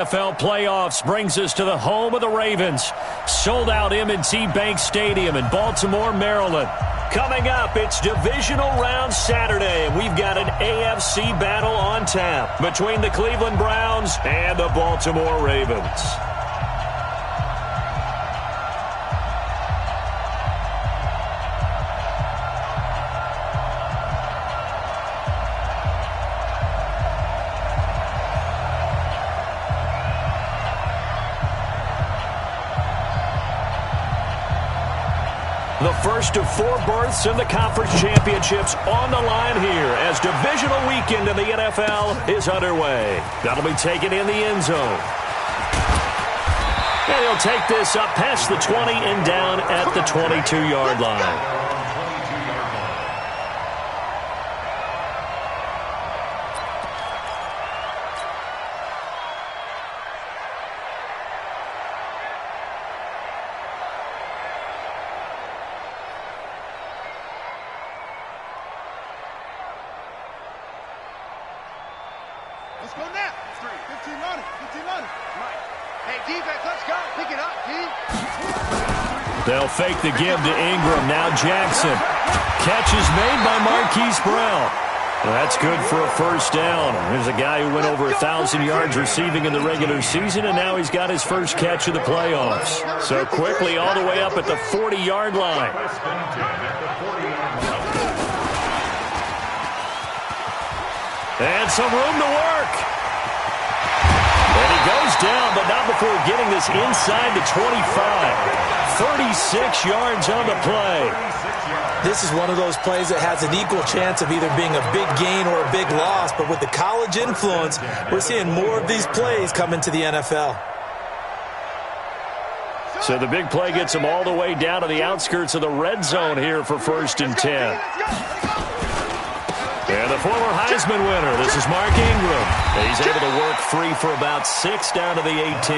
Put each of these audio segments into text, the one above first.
NFL playoffs brings us to the home of the Ravens. Sold out M&T Bank Stadium in Baltimore, Maryland. Coming up, it's Divisional Round Saturday, and we've got an AFC battle on tap between the Cleveland Browns and the Baltimore Ravens. The first of 4 berths in the conference championships on the line here as divisional weekend in the NFL is underway. That'll be taken in the end zone. And he'll take this up past the 20 and down at the 22-yard line. Let's go now. 15 on it. 15 on it. Right. Hey, defense, let's go. Pick it up, D. They'll fake the give to Ingram. Now Jackson. Catch is made by Marquise Brown. Well, that's good for a first down. There's a guy who went over 1,000 yards receiving in the regular season, and now he's got his first catch of the playoffs. So quickly all the way up at the 40-yard line. And some room to work. And he goes down, but not before getting this inside the 25. 36 yards on the play. This is one of those plays that has an equal chance of either being a big gain or a big loss. But with the college influence, we're seeing more of these plays come into the NFL. So the big play gets him all the way down to the outskirts of the red zone here for 1st and 10. And the former Heisman winner, this is Mark Ingram. He's able to work free for about 6 down to the 18.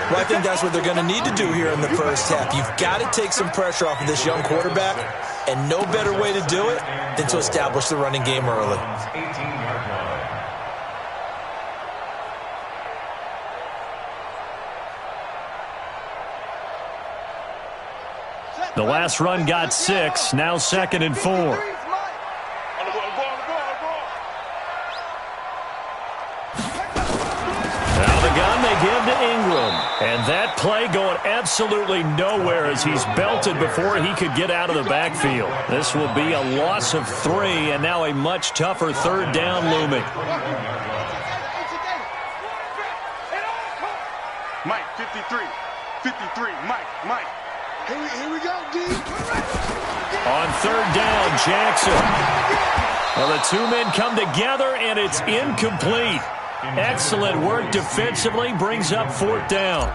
Well, I think that's what they're going to need to do here in the first half. You've got to take some pressure off of this young quarterback, and no better way to do it than to establish the running game early. The last run got 6, now 2nd and 4. Give to Ingram. And that play going absolutely nowhere as he's belted before he could get out of the backfield. This will be a loss of 3, and now a much tougher 3rd down looming. Mike, 53. 53. Mike. Here we go, D. On 3rd down, Jackson. Well, the 2 men come together, and it's incomplete. Excellent work defensively, brings up 4th down.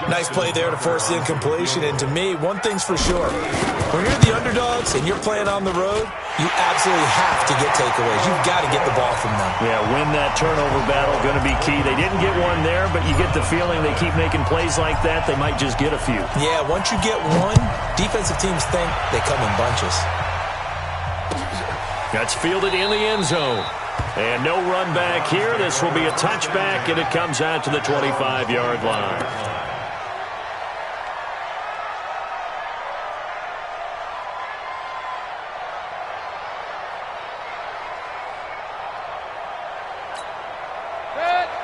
Nice play there to force the incompletion. And to me, one thing's for sure. When you're the underdogs and you're playing on the road, you absolutely have to get takeaways. You've got to get the ball from them. Yeah, win that turnover battle, going to be key. They didn't get one there, but you get the feeling they keep making plays like that, they might just get a few. Yeah, once you get one, defensive teams think they come in bunches. That's fielded in the end zone. And no run back here. This will be a touchback, and it comes out to the 25-yard line.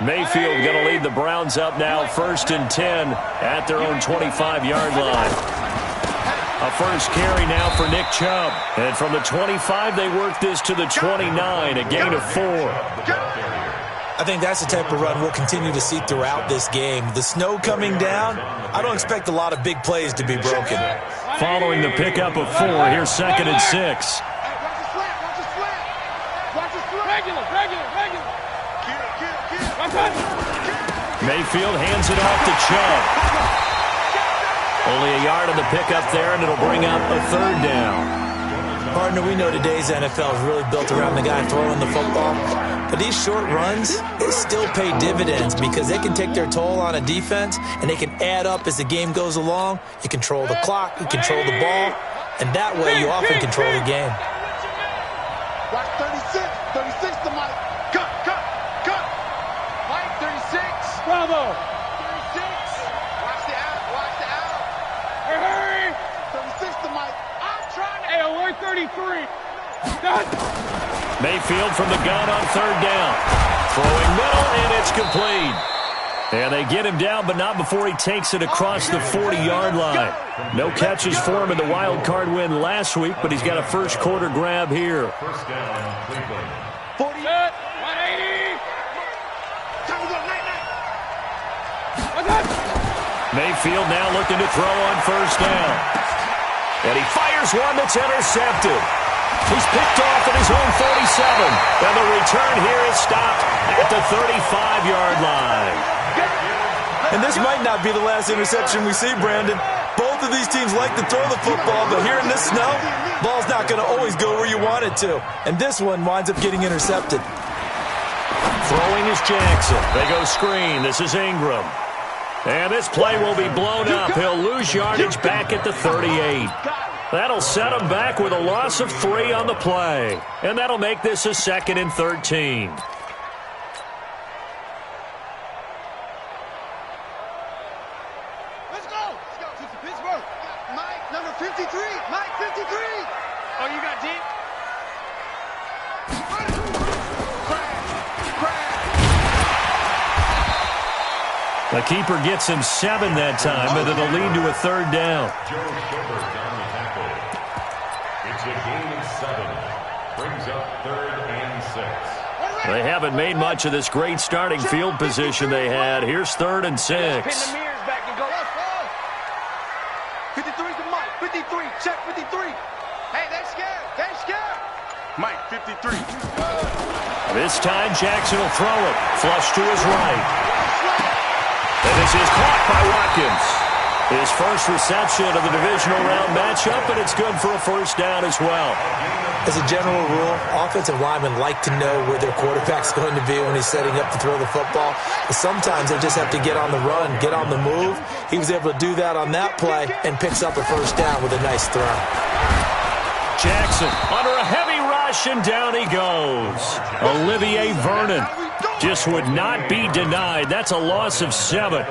Mayfield going to lead the Browns up now 1st and 10 at their own 25-yard line. A first carry now for Nick Chubb. And from the 25, they work this to the 29, a gain of 4. I think that's the type of run we'll continue to see throughout this game. The snow coming down, I don't expect a lot of big plays to be broken. Following the pickup of 4, here's 2nd and 6. Mayfield hands it off to Chubb. Only a yard on the pickup there, and it'll bring up a 3rd down. Partner, we know today's NFL is really built around the guy throwing the football. But these short runs, they still pay dividends because they can take their toll on a defense, and they can add up as the game goes along. You control the clock, you control the ball, and that way you often control the game. Watch 36 to Mike. Cut. Mike, 36. elbow. 36. Watch the out. Watch the out. Hurry. 36 to Mike. I'm trying to. Hey, alert 33. Done. Mayfield from the gun on third down. Throwing middle, and it's complete. And they get him down, but not before he takes it across the 40-yard line. No catches for him in the wild card win last week, but he's got a first quarter grab here. First down, Cleveland. 40. 180. Time to go, night. Mayfield now looking to throw on first down. And he fires one that's intercepted. He's picked off at his own 47. And the return here is stopped at the 35-yard line. And this might not be the last interception we see, Brandon. Both of these teams like to throw the football, but here in this snow, ball's not going to always go where you want it to. And this one winds up getting intercepted. Throwing is Jackson. They go screen. This is Ingram. And this play will be blown up. He'll lose yardage back at the 38. That'll set him back with a loss of 3 on the play. And that'll make this a 2nd and 13. Let's go. Let's go to Pittsburgh. Mike, number 53. Mike, 53. Oh, you got deep? The keeper gets him 7 that time, but it'll lead to a third down. Joe Schobert down the tackle. It's a gain of 7. Brings up 3rd and 6. They haven't made much of this great starting field position they had. Here's 3rd and 6. Pin the mirrors back and go. 53 to Mike. 53. Check 53. Hey, they're scared. They're scared. Mike, 53. This time Jackson will throw it. Flush to his right. And this is caught by Watkins. His first reception of the divisional round matchup, and it's good for a first down as well. As a general rule, offensive linemen like to know where their quarterback's going to be when he's setting up to throw the football. But sometimes they just have to get on the run, get on the move. He was able to do that on that play and picks up a first down with a nice throw. Jackson under a heavy rush, and down he goes. Olivier Vernon just would not be denied. That's a loss of 7.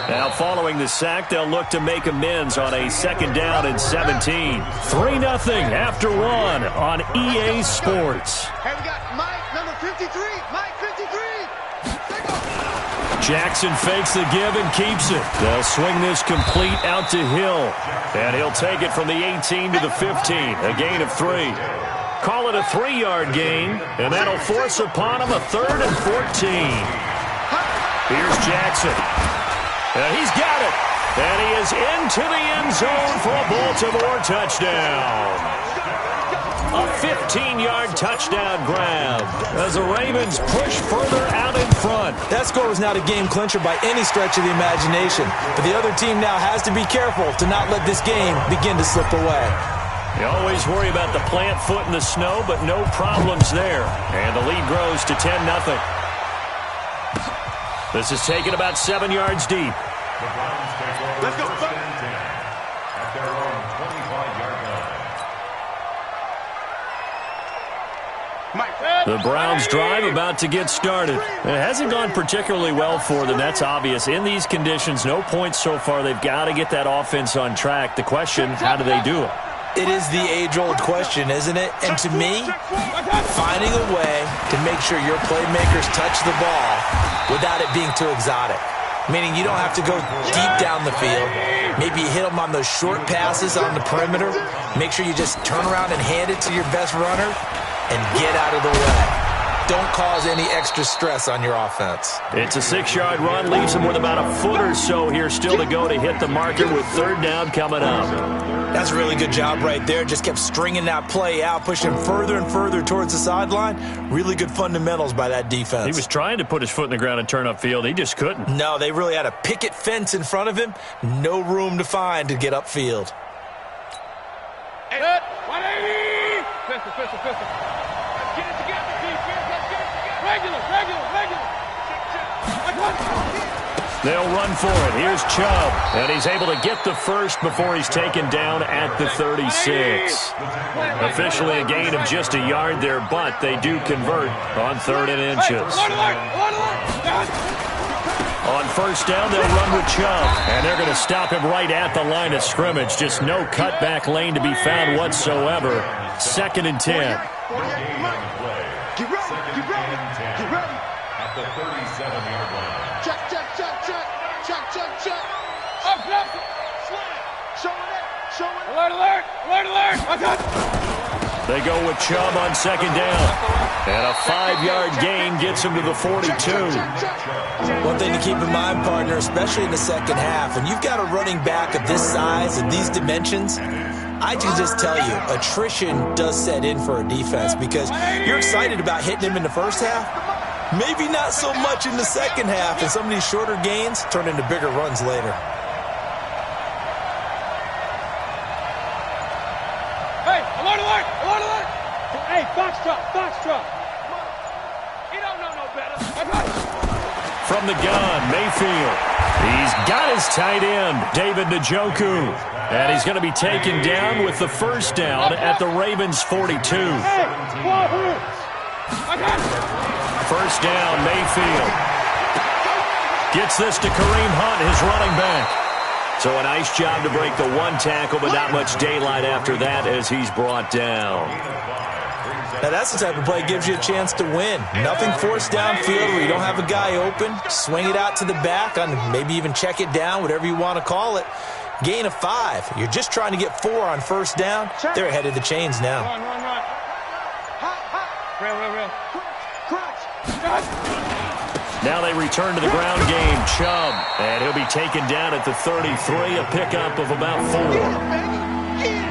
Now following the sack, they'll look to make amends on a 2nd down and 17. 3-0 after 1 on EA Sports. Hey, we got Mike, number 53. Mike, 53. Jackson fakes the give and keeps it. They'll swing this complete out to Hill. And he'll take it from the 18 to the 15. A gain of 3. Call it a 3-yard gain, and that'll force upon him a 3rd and 14. Here's Jackson. He's got it. And he is into the end zone for a Baltimore touchdown. A 15-yard touchdown grab as the Ravens push further out in front. That score was not a game clincher by any stretch of the imagination. But the other team now has to be careful to not let this game begin to slip away. You always worry about the plant foot in the snow, but no problems there. And the lead grows to 10-0. This is taken about 7 yards deep. Let's go. At their own 25-yard line. The Browns drive about to get started. It hasn't gone particularly well for them. That's obvious. In these conditions, no points so far. They've got to get that offense on track. The question, how do they do it? It is the age-old question, isn't it? And to me, finding a way to make sure your playmakers touch the ball without it being too exotic. Meaning you don't have to go deep down the field. Maybe you hit them on those short passes on the perimeter. Make sure you just turn around and hand it to your best runner and get out of the way. Don't cause any extra stress on your offense. It's a 6-yard run. Leaves him with about a foot or so here still to go to hit the marker with 3rd down coming up. That's a really good job right there. Just kept stringing that play out, pushing further and further towards the sideline. Really good fundamentals by that defense. He was trying to put his foot in the ground and turn upfield. He just couldn't. No, they really had a picket fence in front of him. No room to find to get upfield. Hey, 180. Pistol. Let's get it together, defense. Let's get it together. Regular. They'll run for it. Here's Chubb. And he's able to get the first before he's taken down at the 36. Officially a gain of just a yard there, but they do convert on 3rd and inches. first down, they'll run with Chubb. And they're going to stop him right at the line of scrimmage. Just no cutback lane to be found whatsoever. 2nd and 10. Get ready. At the 37-yard line. Check. Up. Showing it. Alert. Watch out. They go with Chubb on 2nd down. And a 5-yard gain gets him to the 42. One thing to keep in mind, partner, especially in the second half, and you've got a running back of this size and these dimensions, I can just tell you, attrition does set in for a defense because you're excited about hitting him in the first half. Maybe not so much in the second half, and some of these shorter gains turn into bigger runs later. Hey, alert. Hey, Foxtrot. He don't know no better. From the gun, Mayfield. He's got his tight end, David Njoku. And he's going to be taken down with the first down at the Ravens' 42. First down, Mayfield. Gets this to Kareem Hunt, his running back. So a nice job to break the one tackle, but not much daylight after that as he's brought down. Now that's the type of play that gives you a chance to win. Nothing forced downfield where you don't have a guy open. Swing it out to the back, on maybe even check it down, whatever you want to call it. Gain of 5. You're just trying to get 4 on first down. They're ahead of the chains now. Run. Real. Now they return to the ground game. Chubb, and he'll be taken down at the 33, a pickup of about 4.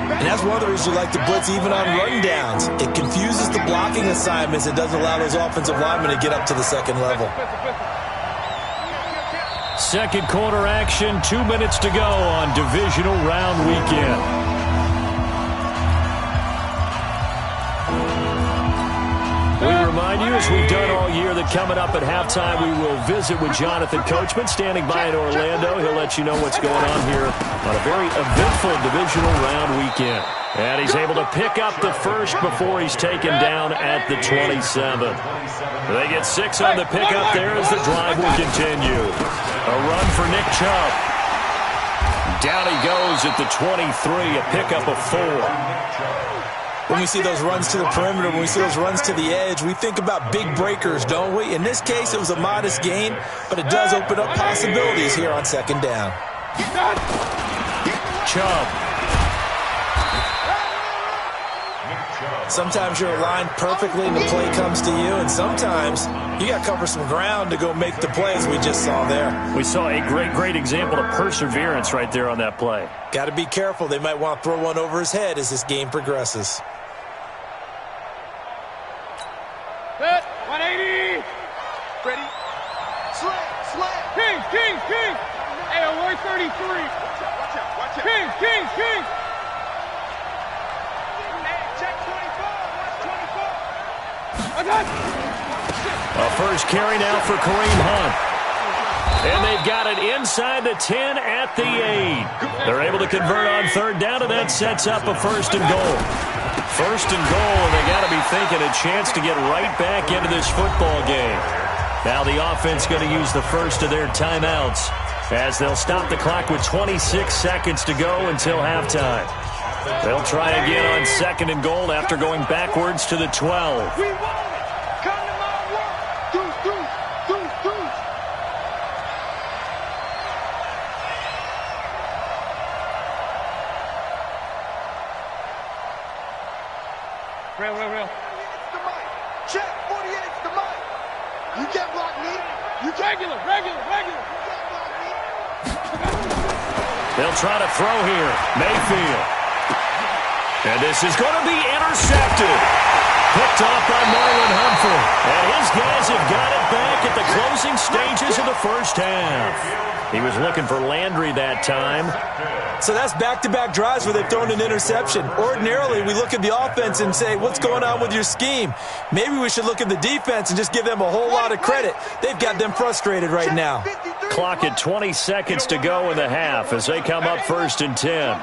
And that's one of the reasons you like to blitz even on run downs. It confuses the blocking assignments. It doesn't allow those offensive linemen to get up to the second level. Second quarter action, 2 minutes to go on Divisional Round Weekend. We remind you, as we've done all year, that coming up at halftime, we will visit with Jonathan Coachman, standing by in Orlando. He'll let you know what's going on here on a very eventful Divisional Round Weekend. And he's able to pick up the first before he's taken down at the 27. They get 6 on the pickup there as the drive will continue. A run for Nick Chubb. Down he goes at the 23, a pickup of 4. When we see those runs to the perimeter, when we see those runs to the edge, we think about big breakers, don't we? In this case, it was a modest gain, but it does open up possibilities here on second down. Chubb. Sometimes you're aligned perfectly and the play comes to you, and sometimes you got to cover some ground to go make the plays we just saw there. We saw a great example of perseverance right there on that play. Got to be careful. They might want to throw one over his head as this game progresses. Set, 180. Ready. Slam. Kings. Hey, we're 33. Watch out. Kings. Check 24. Watch 24. A first carry now for Kareem Hunt. And they've got it inside the 10 at the 8. They're able to convert on third down, and that sets up a 1st and goal. 1st and goal, and they got to be thinking a chance to get right back into this football game. Now the offense going to use the first of their timeouts as they'll stop the clock with 26 seconds to go until halftime. They'll try again on 2nd and goal after going backwards to the 12. We won it. Come to my work. Deuce. Real. It's the mic. Check. 48's the mic. You can't block me. You can't. Regular. You can't block me. They'll try to throw here. Mayfield. And this is going to be intercepted. Picked off by Marlon Humphrey. And his guys have got it back at the closing stages of the first half. He was looking for Landry that time. So that's back-to-back drives where they've thrown an interception. Ordinarily, we look at the offense and say, what's going on with your scheme? Maybe we should look at the defense and just give them a whole lot of credit. They've got them frustrated right now. Clock at 20 seconds to go in the half as they come up 1st and 10.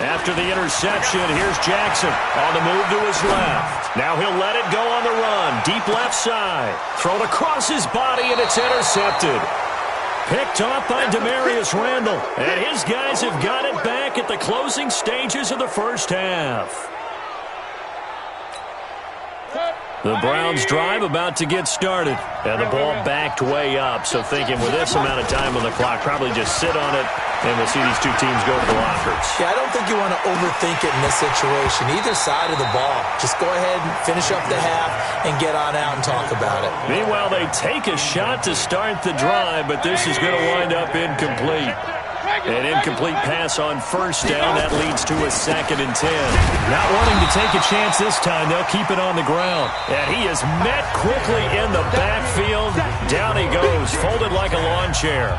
After the interception, here's Jackson on the move to his left. Now he'll let it go on the run. Deep left side. Thrown across his body, and it's intercepted. Picked off by Demarius Randall. And his guys have got it back at the closing stages of the first half. The Browns drive about to get started. And the ball backed way up. So thinking with this amount of time on the clock, probably just sit on it, and we'll see these two teams go to the lockers. Yeah, I don't think you want to overthink it in this situation. Either side of the ball. Just go ahead and finish up the half and get on out and talk about it. Meanwhile, they take a shot to start the drive, but this is going to wind up incomplete. An incomplete pass on first down. That leads to a 2nd and 10. Not wanting to take a chance this time, they'll keep it on the ground. And he is met quickly in the backfield. Down he goes, folded like a lawn chair.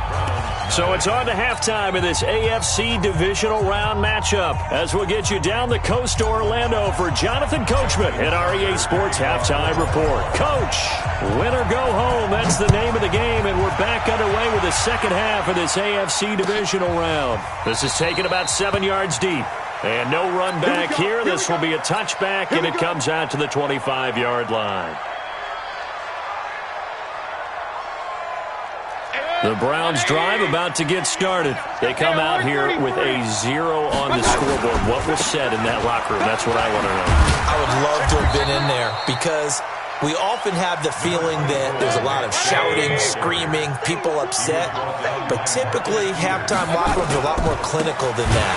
So it's on to halftime of this AFC Divisional Round matchup as we'll get you down the coast to Orlando for Jonathan Coachman at our EA Sports Halftime Report. Coach, win or go home, that's the name of the game, and we're back underway with the second half of this AFC Divisional Round. This is taken about 7 yards deep. And no run back here. This will be a touchback, and it comes out to the 25-yard line. The Browns drive about to get started. They come out here with a 0 on the scoreboard. What was said in that locker room? That's what I want to know. I would love to have been in there because we often have the feeling that there's a lot of shouting, screaming, people upset. But typically, halftime locker rooms are a lot more clinical than that.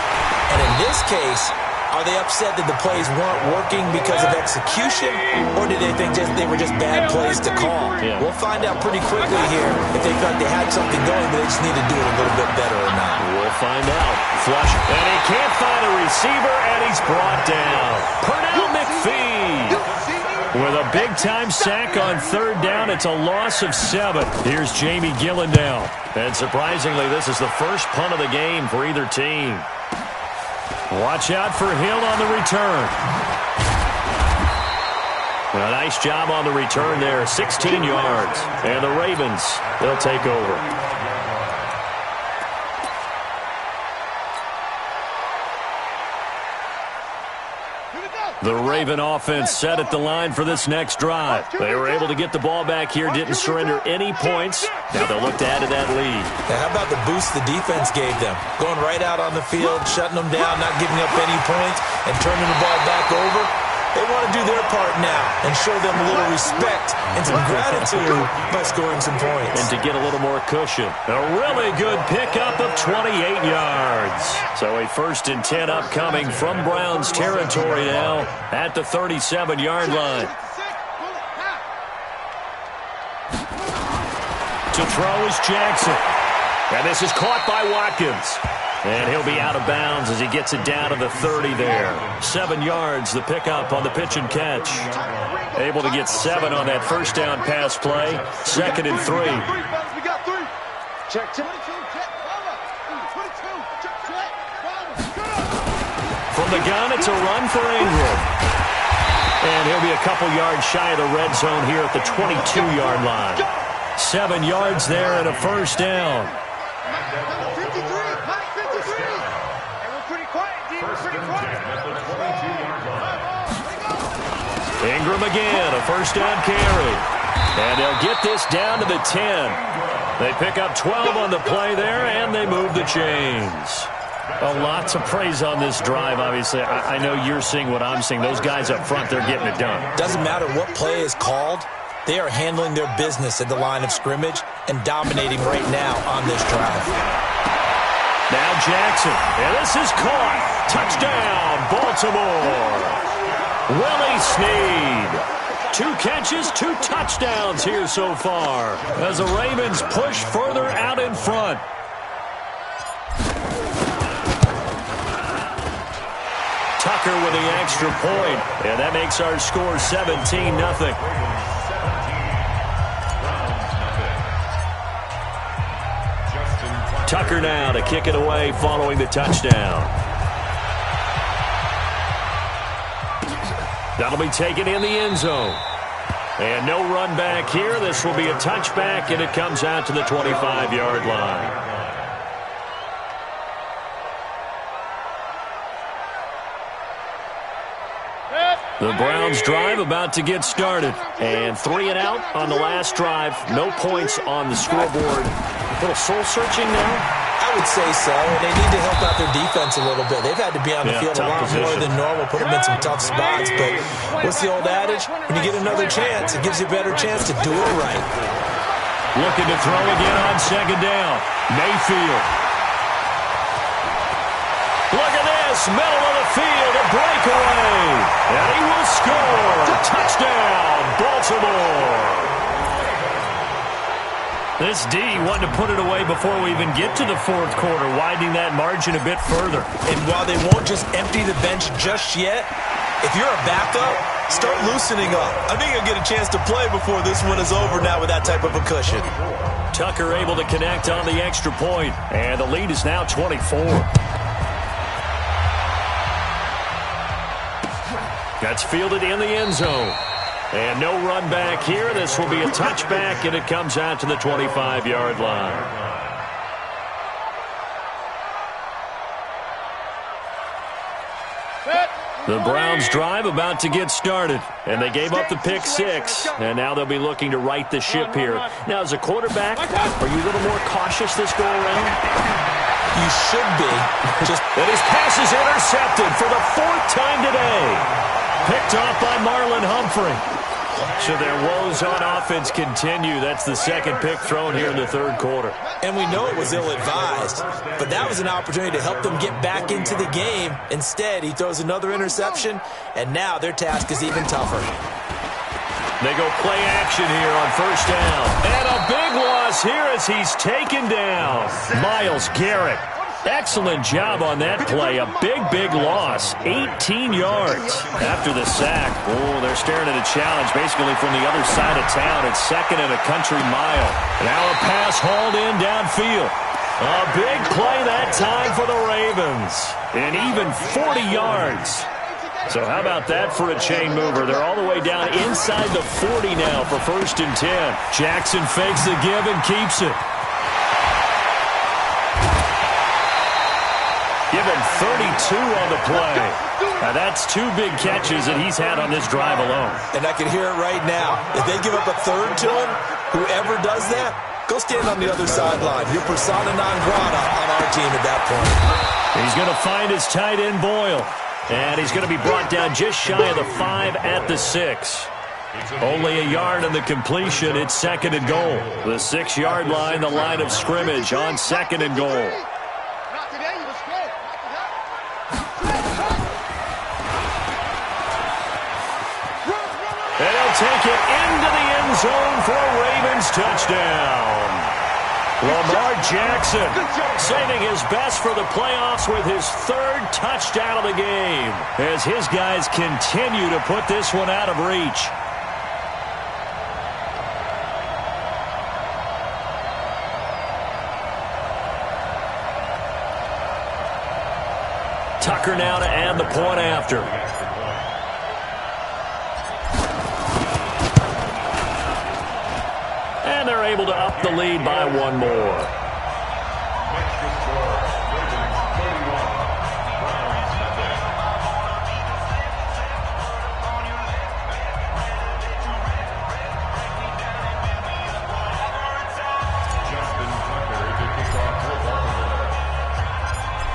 And in this case, are they upset that the plays weren't working because of execution, or did they think they were just bad plays to call? Yeah. We'll find out pretty quickly here if they thought they had something going, but they just need to do it a little bit better or not. We'll find out. Flush, and he can't find a receiver, and he's brought down. Pernell McPhee with a big-time sack on 3rd down. It's a loss of 7. Here's Jamie Gillandale. And surprisingly, this is the first punt of the game for either team. Watch out for Hill on the return. A nice job on the return there, 16 yards. And the Ravens, they'll take over. The Raven offense set at the line for this next drive. They were able to get the ball back here, didn't surrender any points. Now they'll look to add to that lead. Now, how about the boost the defense gave them? Going right out on the field, shutting them down, not giving up any points, and turning the ball back over. They want to do their part now and show them a little respect and some gratitude by scoring some points. And to get a little more cushion. A really good pickup of 28 yards. So a 1st and 10 upcoming from Browns territory now at the 37-yard line. To throw is Jackson. And this is caught by Watkins. And he'll be out of bounds as he gets it down to the 30 there. 7 yards, the pickup on the pitch and catch. Able to get 7 on that first down pass play. 2nd and 3. Check. From the gun, it's a run for Ingram. And he'll be a couple yards shy of the red zone here at the 22-yard line. 7 yards there and a first down. Ingram again, a first down carry. And they'll get this down to the 10. They pick up 12 on the play there, and they move the chains. Lots of praise on this drive, obviously. I know you're seeing what I'm seeing. Those guys up front, they're getting it done. Doesn't matter what play is called. They are handling their business at the line of scrimmage and dominating right now on this drive. Now Jackson, and this is caught. Touchdown, Baltimore. Willie Snead. 2 catches, 2 touchdowns here so far as the Ravens push further out in front. Tucker with the extra point, and that makes our score 17-0. Tucker now to kick it away following the touchdown. That'll be taken in the end zone. And no run back here. This will be a touchback, and it comes out to the 25-yard line. The Browns drive about to get started. And 3 and out on the last drive. No points on the scoreboard. A little soul-searching now? I would say so, and they need to help out their defense a little bit. They've had to be on the field a lot more than normal, put them in some tough spots. But what's the old adage? When you get another chance, it gives you a better chance to do it right. Looking to throw again on second down. Mayfield. Look at this, middle of the field, a breakaway. And he will score. Touchdown, Baltimore. This D wanted to put it away before we even get to the fourth quarter, widening that margin a bit further. And while they won't just empty the bench just yet, if you're a backup, start loosening up. I think you'll get a chance to play before this one is over now with that type of a cushion. Tucker able to connect on the extra point, and the lead is now 24. That's fielded in the end zone. And no run back here. This will be a touchback, and it comes out to the 25-yard line. The Browns drive about to get started, and they gave up the pick 6, and now they'll be looking to right the ship here. Now, as a quarterback, are you a little more cautious this go-around? You should be. And his pass is intercepted for the 4th time today. Picked off by Marlon Humphrey. So their woes on offense continue. That's the second pick thrown here in the third quarter. And we know it was ill-advised, but that was an opportunity to help them get back into the game. Instead, he throws another interception, and now their task is even tougher. They go play action here on first down. And a big loss here as he's taken down. Myles Garrett. Excellent job on that play. A big, big loss. 18 yards after the sack. Oh, they're staring at a challenge basically from the other side of town. It's second and a country mile. Now a pass hauled in downfield. A big play that time for the Ravens. And even 40 yards. So how about that for a chain mover? They're all the way down inside the 40 now for 1st and 10. Jackson fakes the give and keeps it. Give him 32 on the play. Now that's 2 big catches that he's had on this drive alone. And I can hear it right now. If they give up a third to him, whoever does that, go stand on the other sideline. You're persona non grata on our team at that point. He's going to find his tight end Boyle. And he's going to be brought down just shy of the 5 at the 6. Only a yard on the completion. It's 2nd and goal. The 6-yard line, the line of scrimmage on 2nd and goal. And he'll take it into the end zone for a Ravens touchdown. Lamar Jackson saving his best for the playoffs with his 3rd touchdown of the game as his guys continue to put this one out of reach. Tucker now to add the point after. And they're able to up the lead by 1 more.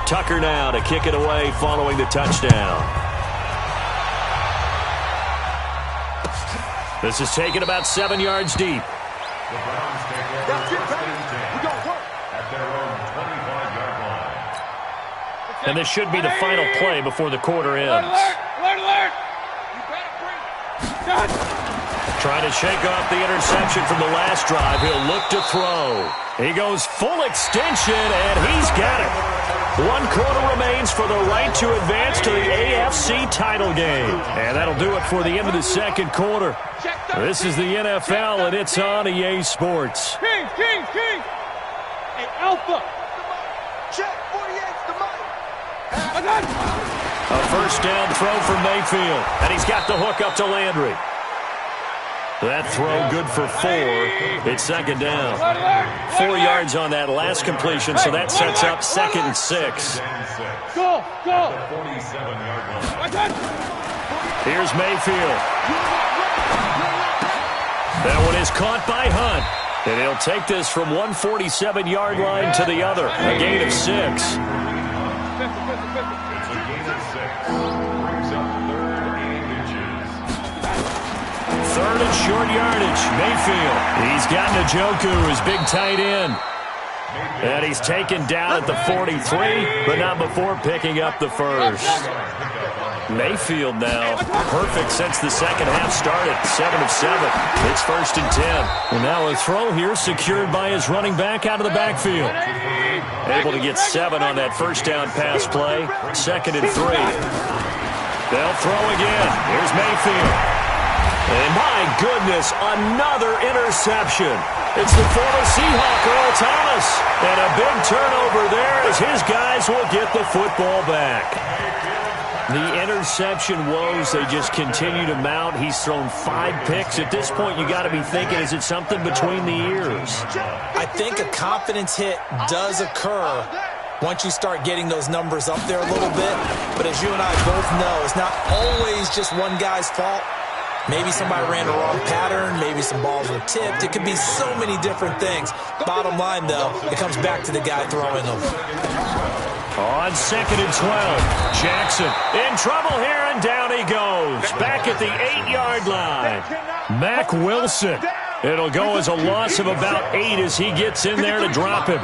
Tucker now to kick it away following the touchdown. This is taken about 7 yards deep. The Browns take over at their own 25-yard line. And this should be the final play before the quarter ends. Alert! Trying to shake off the interception from the last drive. He'll look to throw. He goes full extension, and he's got it. 1 quarter remains for the right to advance to the AFC title game. And that'll do it for the end of the 2nd quarter. This is the NFL, and it's on EA Sports. King! Hey, Alpha! Check, 48's the mic. A first down throw from Mayfield, and he's got the hook up to Landry. That throw good for 4. It's 2nd down. 4 yards on that last completion, so that sets up 2nd and 6. Go! 47-yard line. Here's Mayfield. That one is caught by Hunt. And he'll take this from 147-yard line to the other. A gain of 6. It's a gain of 6. Brings up 3rd and inches. 3rd and short yardage. Mayfield. He's got Njoku, his big tight end. And he's taken down at the 43, but not before picking up the first. Mayfield now perfect since the second half started. 7 of 7. It's 1st and 10. And now a throw here secured by his running back out of the backfield. Able to get 7 on that first down pass play. 2nd and 3. They'll throw again. Here's Mayfield. And my goodness, another interception. It's the former Seahawk, Earl Thomas. And a big turnover there as his guys will get the football back. The interception woes, they just continue to mount. He's thrown 5 picks. At this point, you got to be thinking, is it something between the ears? I think a confidence hit does occur once you start getting those numbers up there a little bit. But as you and I both know, it's not always just one guy's fault. Maybe somebody ran the wrong pattern. Maybe some balls were tipped. It could be so many different things. Bottom line, though, it comes back to the guy throwing them. On 2nd and 12, Jackson in trouble here, and down he goes. Back at the 8-yard line. Mack Wilson. It'll go as a loss of about 8 as he gets in there to drop him.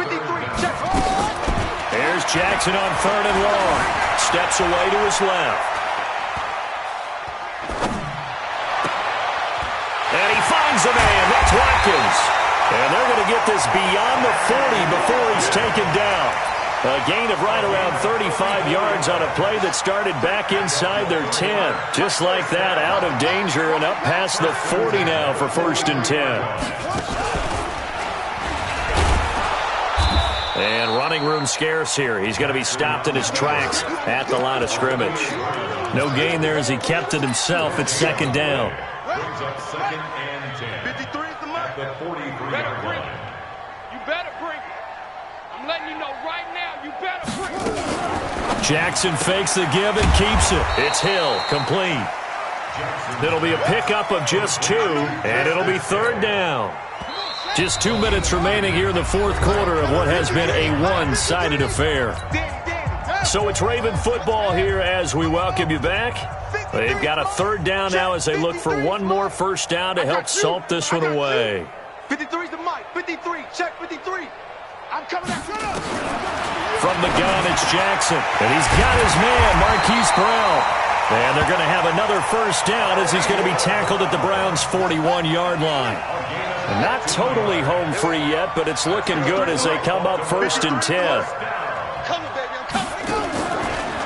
Here's Jackson on 3rd and long. Steps away to his left. And he finds a man. That's Watkins. And they're going to get this beyond the 40 before he's taken down. A gain of right around 35 yards on a play that started back inside their 10. Just like that, out of danger and up past the 40 now for 1st and 10. And running room scarce here. He's going to be stopped in his tracks at the line of scrimmage. No gain there as he kept it himself. It's 2nd down. Brings up 2nd and 10. 53 is the mark. At the 43-yard line. You better bring it. I'm letting you know right now, you better bring it. Jackson fakes the give and keeps it. It's Hill, complete. It'll be a pickup of just 2, and it'll be 3rd down. Just 2 minutes remaining here in the 4th quarter of what has been a one-sided affair. So it's Raven football here as we welcome you back. They've got a 3rd down now as they look for one more first down to help salt this one away. 53's the mic. 53. Check 53. I'm coming out. From the gun, it's Jackson. And he's got his man, Marquise Brown. And they're going to have another first down as he's going to be tackled at the Browns' 41-yard line. And not totally home free yet, but it's looking good as they come up 1st and 10.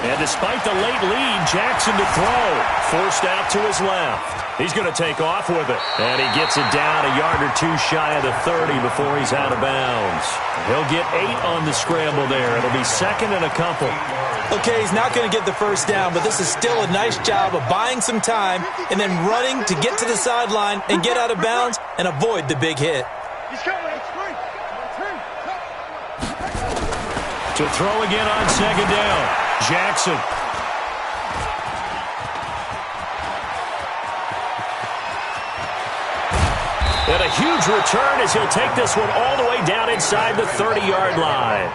And despite the late lead, Jackson to throw. Forced out to his left. He's going to take off with it. And he gets it down a yard or 2 shy of the 30 before he's out of bounds. He'll get 8 on the scramble there. It'll be 2nd and a couple. Okay, he's not going to get the first down, but this is still a nice job of buying some time and then running to get to the sideline and get out of bounds and avoid the big hit. He's coming. To throw again on 2nd down. Jackson. And a huge return as he'll take this one all the way down inside the 30-yard line.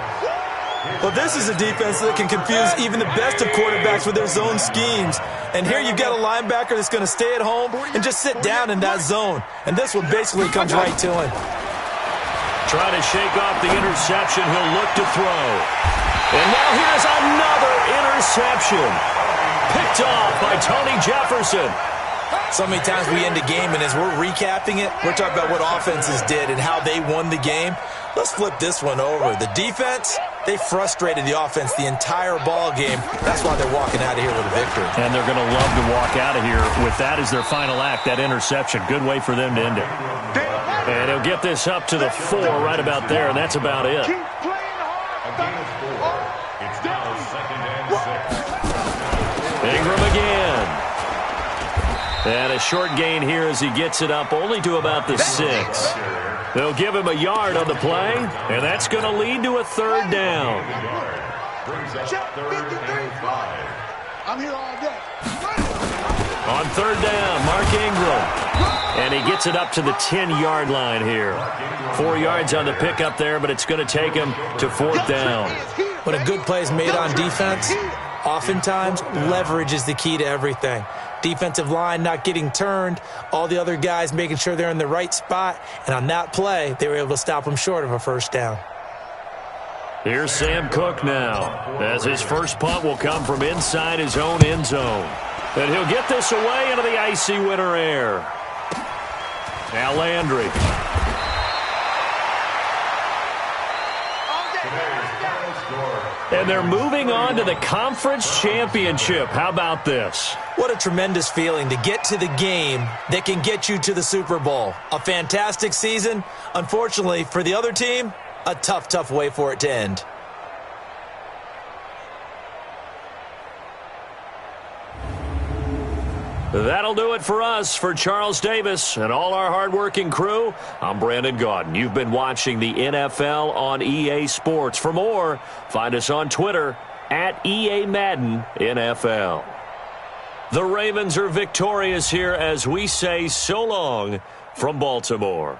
Well, this is a defense that can confuse even the best of quarterbacks with their zone schemes. And here you've got a linebacker that's going to stay at home and just sit down in that zone. And this one basically comes right to him. Trying to shake off the interception. He'll look to throw. And now here's another interception. Picked off by Tony Jefferson. So many times we end a game, and as we're recapping it, we're talking about what offenses did and how they won the game. Let's flip this one over. The defense, they frustrated the offense the entire ball game. That's why they're walking out of here with a victory. And they're going to love to walk out of here with that as their final act, that interception. Good way for them to end it. And he'll get this up to the 4 right about there, and that's about it. A gain of 4. It's now 2nd and 6. Ingram again. And a short gain here as he gets it up only to about the 6. They'll give him a yard on the play, and that's going to lead to a 3rd down. Brings up 3rd and 5. I'm here all day. On third down, Mark Ingram. And he gets it up to the 10-yard line here. 4 yards on the pickup there, but it's going to take him to fourth down. When a good play is made on defense, oftentimes leverage is the key to everything. Defensive line not getting turned, all the other guys making sure they're in the right spot, and on that play, they were able to stop him short of a first down. Here's Sam Cook now, as his first punt will come from inside his own end zone. And he'll get this away into the icy winter air. Now Landry. And they're moving on to the conference championship. How about this? What a tremendous feeling to get to the game that can get you to the Super Bowl. A fantastic season. Unfortunately, for the other team, a tough, tough way for it to end. That'll do it for us. For Charles Davis and all our hardworking crew, I'm Brandon Gaudin. You've been watching the NFL on EA Sports. For more, find us on Twitter at EA Madden NFL. The Ravens are victorious here as we say so long from Baltimore.